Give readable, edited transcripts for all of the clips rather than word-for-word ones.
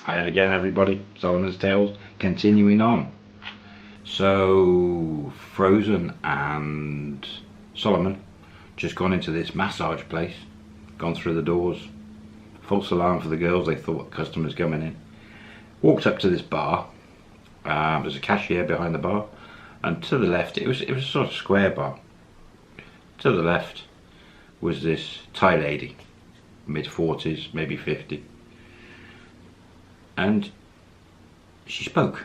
Hi again everybody, Solomon's Tales continuing on. So Frozen and Solomon just gone into this massage place, gone through the doors, false alarm for the girls, they thought customers coming in. Walked up to this bar, there's a cashier behind the bar, and to the left, it was a sort of square bar. To the left was this Thai lady, mid-40s, maybe 50. And she spoke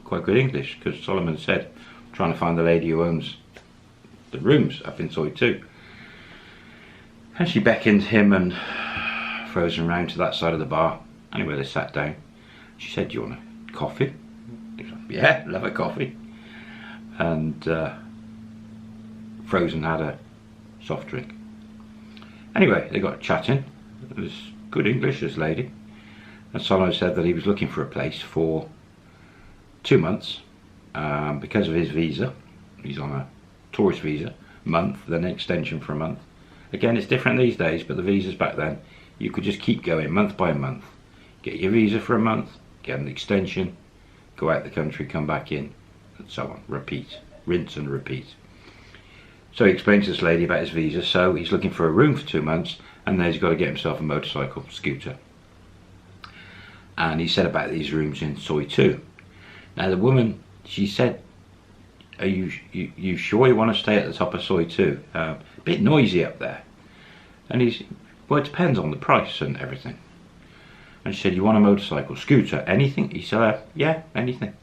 quite good English, because Solomon said, I'm trying to find the lady who owns the rooms up in Soi 2. And she beckoned him and Frozen round to that side of the bar. Anyway, they sat down. She said, do you want a coffee? He was like, yeah, love a coffee. And Frozen had a soft drink. Anyway, they got chatting. It was good English, this lady. And Solomon said that he was looking for a place for 2 months because of his visa. He's on a tourist visa, month, then an extension for a month. Again, it's different these days, but the visas back then, you could just keep going month by month. Get your visa for a month, get an extension, go out the country, come back in, and so on. Repeat, rinse and repeat. So he explained to this lady about his visa, so he's looking for a room for 2 months, and then he's got to get himself a motorcycle, scooter. And he said about these rooms in Soi 2. Now the woman, she said, are you sure you want to stay at the top of Soi 2? A bit noisy up there. And he's, well, it depends on the price and everything. And she said, you want a motorcycle, scooter, anything? He said, yeah, anything.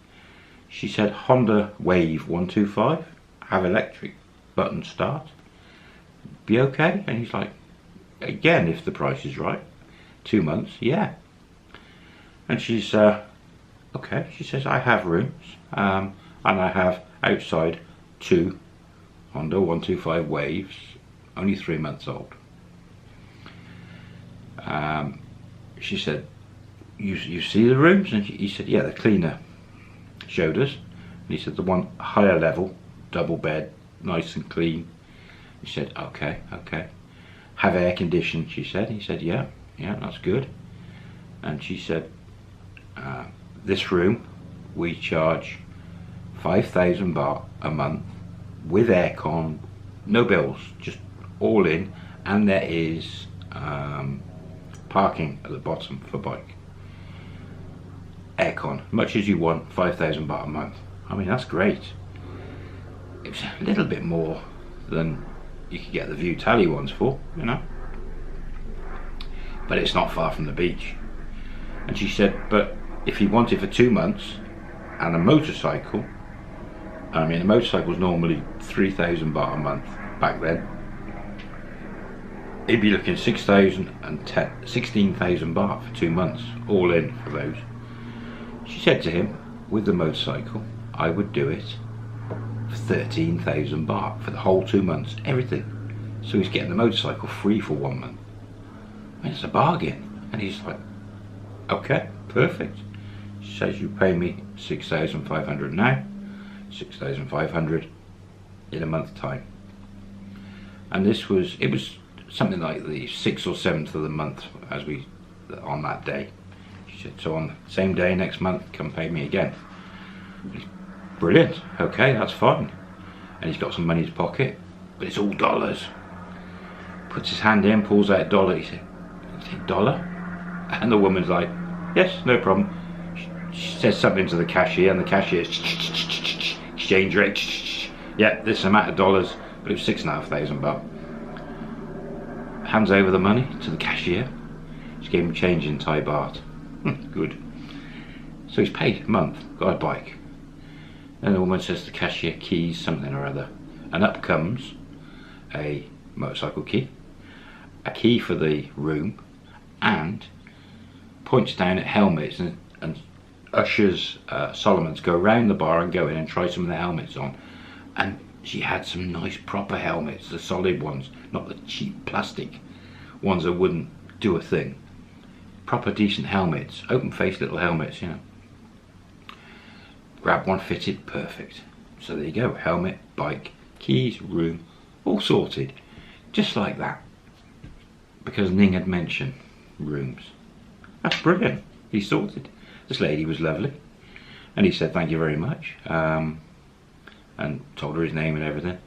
She said, Honda Wave 125, have electric, button start, be okay? And he's like, again, if the price is right, 2 months, yeah. And she's, okay, she says, I have rooms, and I have outside 2 Honda 125 Waves, only 3 months old. She said, you see the rooms? And he said, yeah, the cleaner showed us. And he said, the one higher level, double bed, nice and clean. He said, okay, okay. Have air conditioning, she said. He said, yeah, that's good. And she said, this room we charge 5,000 baht a month with aircon, no bills, just all in, and there is parking at the bottom for bike. Aircon, much as you want, 5,000 baht a month. I mean, that's great. It's a little bit more than you could get the View Tally ones for, you know, but it's not far from the beach. And she said, but if he wanted for 2 months and a motorcycle, I mean, a motorcycle was normally 3,000 baht a month back then. He'd be looking 16,000 baht for 2 months, all in for those. She said to him, with the motorcycle, I would do it for 13,000 baht for the whole 2 months, everything. So he's getting the motorcycle free for 1 month. I mean, it's a bargain. And he's like, okay, perfect. She says, you pay me 6,500 now, 6,500 in a month's time. And this was, it was something like the 6th or 7th of the month as we, on that day. She said, so on the same day next month, come pay me again. Brilliant, okay, that's fine. And he's got some money in his pocket, but it's all dollars. Puts his hand in, pulls out a dollar. He said, $1? And the woman's like, yes, no problem. She says something to the cashier, and the cashier exchange rate, yeah, this amount of dollars, but it was 6,500 baht. Hands over the money to the cashier. She gave him change in Thai baht. Good. So he's paid a month, got a bike. Then the woman says to the cashier, keys, something or other. And up comes a motorcycle key, a key for the room, and points down at helmets and ushers Solimons go around the bar and go in and try some of the helmets on. And she had some nice proper helmets, the solid ones, not the cheap plastic ones that wouldn't do a thing. Proper decent helmets, open faced little helmets, you know. Grab one, fitted, perfect. So there you go, helmet, bike, keys, room, all sorted, just like that. Because Ning had mentioned rooms. That's brilliant. He sorted. This lady was lovely, and he said thank you very much, and told her his name and everything.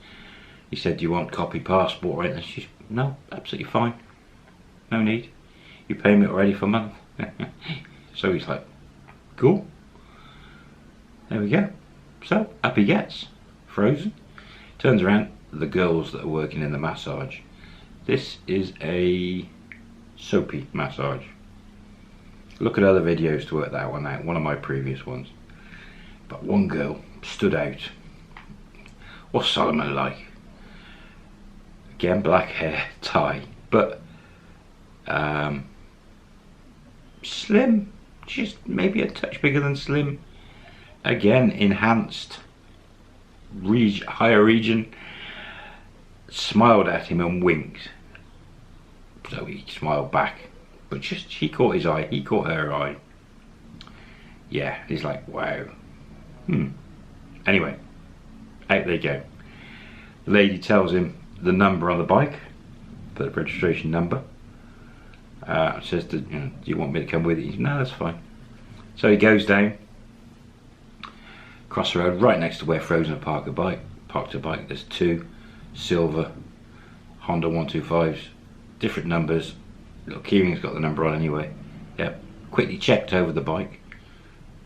He said, do you want copy passport? Right? And she's, no, absolutely fine, no need, you pay me already for a month. So he's like, cool, there we go. So up he gets, frozen. Turns around, the girls that are working in the massage, this is a soapy massage. Look at other videos to work that one out, one of my previous ones. But one girl stood out. What's Solomon like? Again, black hair, tie, but slim, just maybe a touch bigger than slim. Again, enhanced, higher region. Smiled at him and winked. So he smiled back. But just, she caught his eye, he caught her eye. Yeah, he's like, wow. Anyway, out they go. The lady tells him the number on the bike, the registration number. Says, do you want me to come with you? No, that's fine. So he goes down, across the road, right next to where Frozen had parked her bike. There's two silver Honda 125s, different numbers. Little keyring's got the number on anyway. Yep. Quickly checked over the bike.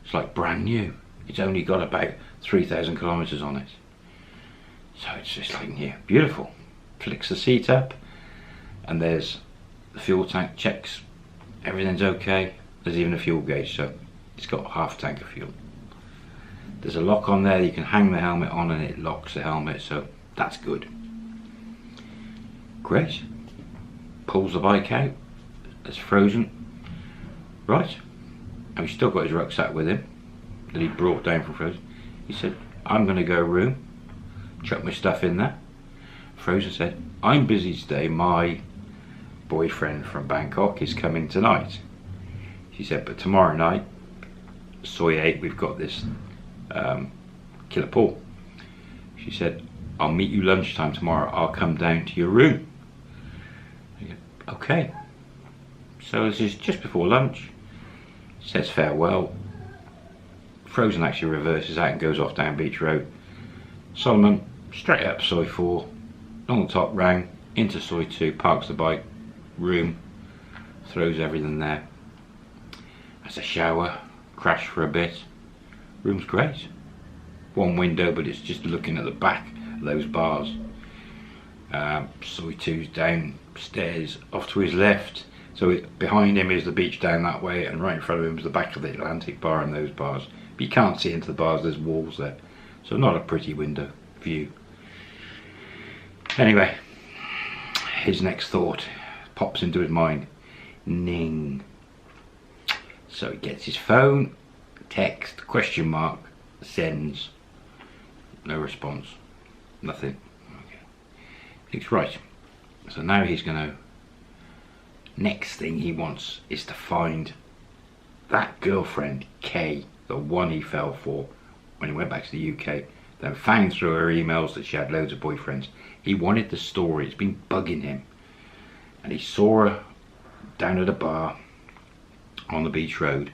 It's like brand new. It's only got about 3,000 kilometers on it. So it's just like new. Beautiful. Flicks the seat up, and there's the fuel tank, checks everything's okay. There's even a fuel gauge, so it's got half a tank of fuel. There's a lock on there, you can hang the helmet on and it locks the helmet, so that's good. Great. Pulls the bike out. It's Frozen. Right. And he's still got his rucksack with him that he brought down from Frozen. He said, I'm going to go room, chuck my stuff in there. Frozen said, I'm busy today, my boyfriend from Bangkok is coming tonight. She said, but tomorrow night, Soy 8, we've got this killer pool. She said, I'll meet you lunchtime tomorrow, I'll come down to your room. Said, okay. So this is just before lunch. Says farewell. Frozen actually reverses out and goes off down Beach Road. Solomon straight up Soy 4, on the top round, into Soy 2, parks the bike, room, throws everything there. Has a shower, crash for a bit. Room's great. One window, but it's just looking at the back of those bars. Soy 2's downstairs off to his left. So behind him is the beach down that way, and right in front of him is the back of the Atlantic bar and those bars. But you can't see into the bars, there's walls there. So not a pretty window view. Anyway, his next thought pops into his mind. Ning. So he gets his phone, text, question mark, sends. No response. Nothing. Okay. Thinks, right. So now he's going to... Next thing he wants is to find that girlfriend, Kay, the one he fell for when he went back to the UK. Then found through her emails that she had loads of boyfriends. He wanted the story. It's been bugging him. And he saw her down at a bar on the beach road,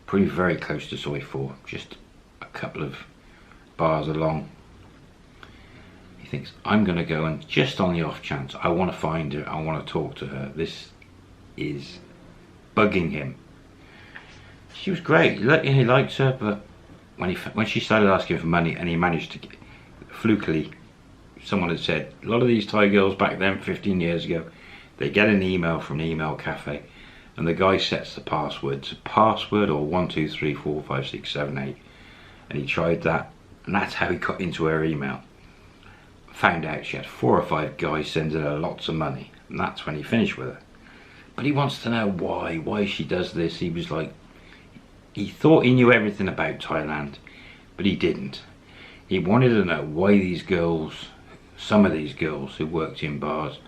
pretty very close to Soy 4, just a couple of bars along. He thinks, I'm going to go, and just on the off chance, I want to find her, I want to talk to her. This is bugging him. She was great, he likes her, but when she started asking for money, and he managed to get, flukily, someone had said, a lot of these Thai girls back then, 15 years ago, they get an email from an email cafe, and the guy sets the password to password or 1 2 3 4 5 6 7 8, and he tried that, and that's how he got into her email. Found out she had 4 or 5 guys sending her lots of money, and that's when he finished with her. But he wants to know why she does this. He was like, he thought he knew everything about Thailand, but he didn't. He wanted to know why these girls, some of these girls who worked in bars,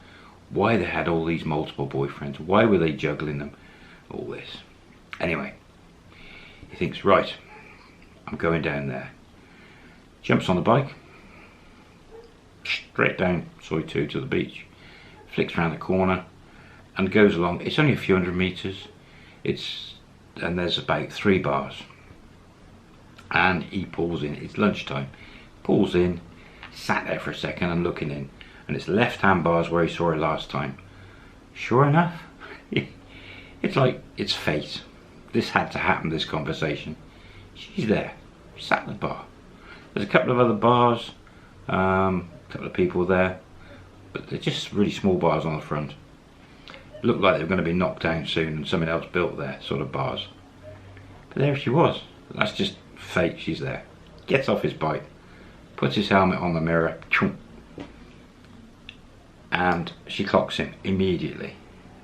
why they had all these multiple boyfriends, why were they juggling them, all this. Anyway, he thinks, right, I'm going down there. Jumps on the bike, straight down Soy 2 to the beach, flicks around the corner and goes along. It's only a few hundred meters. It's and there's about 3 bars. And he pulls in, it's lunchtime, pulls in, sat there for a second and looking in, and it's left-hand bars where he saw her last time. Sure enough, it's like, it's fate. This had to happen, this conversation. She's there, sat at the bar. There's a couple of other bars, a couple of people there, but they're just really small bars on the front. Looked like they were going to be knocked down soon and something else built there, sort of bars. But there she was. That's just fate, she's there. Gets off his bike, puts his helmet on the mirror, and she clocks him immediately.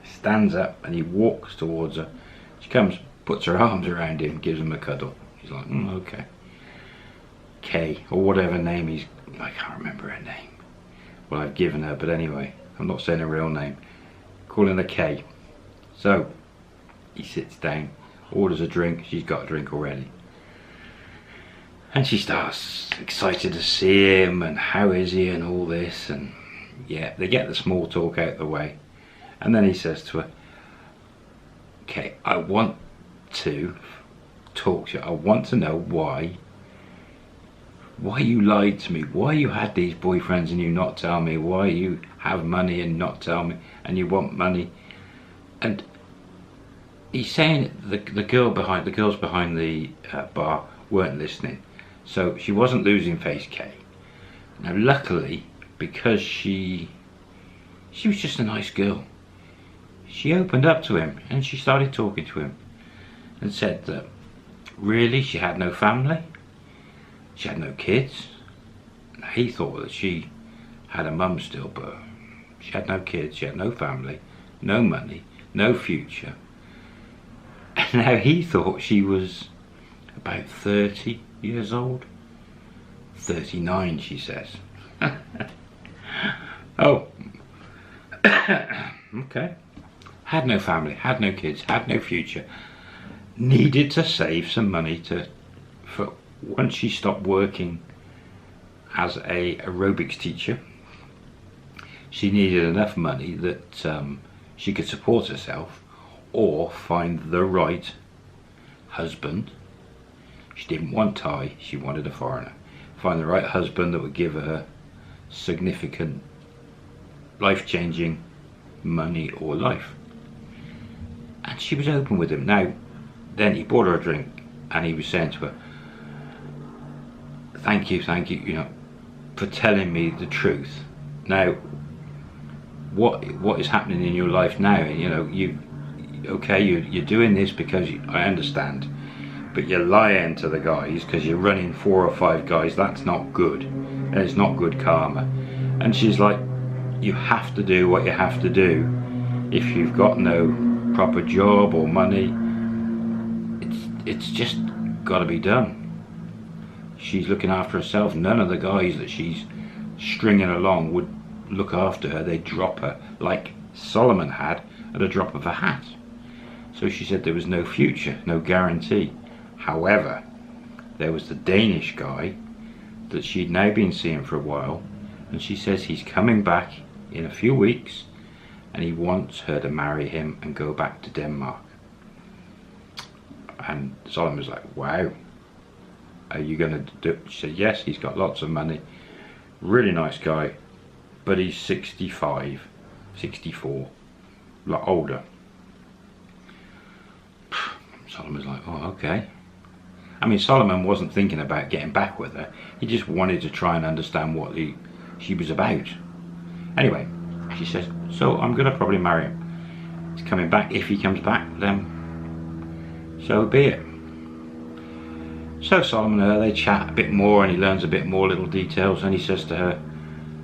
Stands up and he walks towards her. She comes, puts her arms around him, gives him a cuddle. He's like, okay. Kay, or whatever name he's, I can't remember her name. Well, I've given her, but anyway, I'm not saying her real name. Calling her Kay. So, he sits down, orders a drink, she's got a drink already. And she starts excited to see him and how is he and all this, and yeah, they get the small talk out the way. And then he says to her, okay, I want to talk to you. I want to know why you lied to me, why you had these boyfriends and you not tell me, why you have money and not tell me, and you want money. And he's saying the girls behind the bar weren't listening, so she wasn't losing face, Kay. Now luckily, because she was just a nice girl, she opened up to him and she started talking to him and said that really she had no family, she had no kids. He thought that she had a mum still, but she had no kids, she had no family, no money, no future. And now he thought she was about 30 years old. 39, she says. Oh. Okay. Had no family, had no kids, had no future. Needed to save some money for once she stopped working as a aerobics teacher. She needed enough money that she could support herself or find the right husband. She didn't want Thai, she wanted a foreigner. Find the right husband that would give her significant, life-changing money or life. And she was open with him. Now, then he bought her a drink and he was saying to her, thank you, you know, for telling me the truth. Now, what is happening in your life now? You know, you're doing this because I understand, but you're lying to the guys because you're running 4 or 5 guys. That's not good, and it's not good karma. And she's like, you have to do what you have to do. If you've got no proper job or money, it's just got to be done. She's looking after herself. None of the guys that she's stringing along would look after her. They'd drop her like Solomon had at a drop of a hat. So she said there was no future, no guarantee. However, there was the Danish guy that she'd now been seeing for a while, and she says he's coming back in a few weeks and he wants her to marry him and go back to Denmark. And Solomon was like, wow, are you going to do it? She said yes, he's got lots of money, really nice guy, but he's 65, 64, a lot older. Solomon was like, oh, okay. I mean, Solomon wasn't thinking about getting back with her. He just wanted to try and understand what she was about. Anyway, she says, so I'm going to probably marry him. He's coming back. If he comes back, then so be it. So Solomon and her, they chat a bit more and he learns a bit more little details, and he says to her,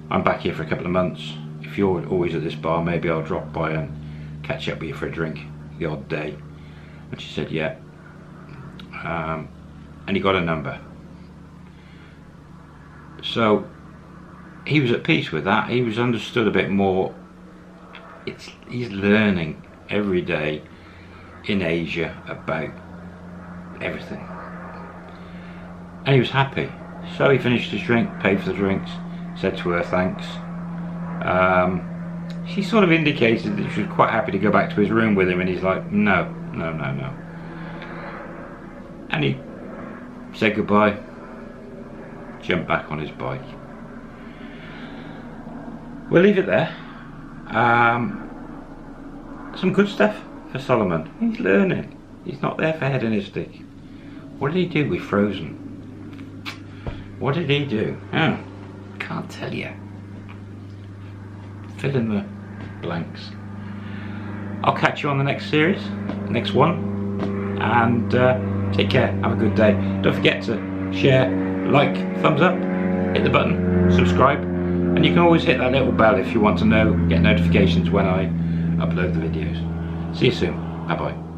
I'm back here for a couple of months. If you're always at this bar, maybe I'll drop by and catch up with you for a drink the odd day. And she said, yeah. And he got a number. So he was at peace with that. He was understood a bit more. He's learning every day in Asia about everything. And he was happy. So he finished his drink, paid for the drinks, said to her thanks. She sort of indicated that she was quite happy to go back to his room with him, and he's like, no. and he said goodbye, jumped back on his bike. We'll leave it there. Some good stuff for Solomon. He's learning. He's not there for hedonistic. What did he do with Frozen? What did he do? Oh, can't tell you. Fill in the blanks. I'll catch you on the next series, next one, and take care. Have a good day. Don't forget to share, like, thumbs up, hit the button, subscribe, and you can always hit that little bell if you want to get notifications when I upload the videos. See you soon. Bye bye.